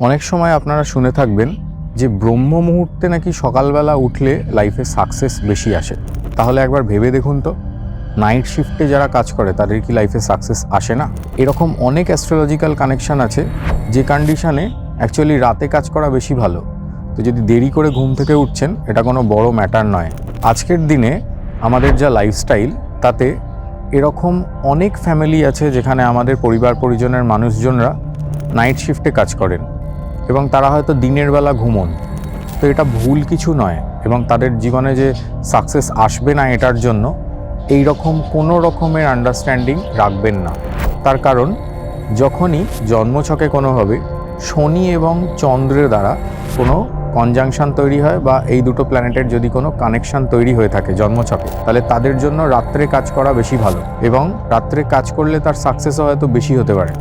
অনেক সময় আপনারা শুনে থাকবেন যে ব্রহ্ম মুহূর্তে নাকি সকালবেলা উঠলে লাইফে সাকসেস বেশি আসে। তাহলে একবার ভেবে দেখুন তো, নাইট শিফটে যারা কাজ করে তাদের কি লাইফে সাকসেস আসে না? এরকম অনেক অ্যাস্ট্রোলজিক্যাল কানেকশান আছে যে কন্ডিশনে অ্যাকচুয়ালি রাতে কাজ করা বেশি ভালো। তো যদি দেরি করে ঘুম থেকে উঠছেন, এটা কোনো বড় ম্যাটার নয়। আজকের দিনে আমাদের যা লাইফস্টাইল, তাতে এরকম অনেক ফ্যামিলি আছে যেখানে আমাদের পরিবার পরিজনের মানুষজনরা নাইট শিফটে কাজ করেন এবং তারা হয়তো দিনের বেলা ঘুমোন। তো এটা ভুল কিছু নয়, এবং তাদের জীবনে যে সাকসেস আসবে না এটার জন্য এই রকম কোনো রকমের আন্ডারস্ট্যান্ডিং রাখবেন না। তার কারণ যখনই জন্মছকে কোনোভাবে শনি এবং চন্দ্রের দ্বারা কোনো কনজাংশন তৈরি হয় বা এই দুটো প্ল্যানেটের যদি কোনো কানেকশন তৈরি হয়ে থাকে জন্মছকে, তাহলে তাদের জন্য রাত্রে কাজ করা বেশি ভালো, এবং রাত্রে কাজ করলে তার সাকসেসও হয়তো বেশি হতে পারে।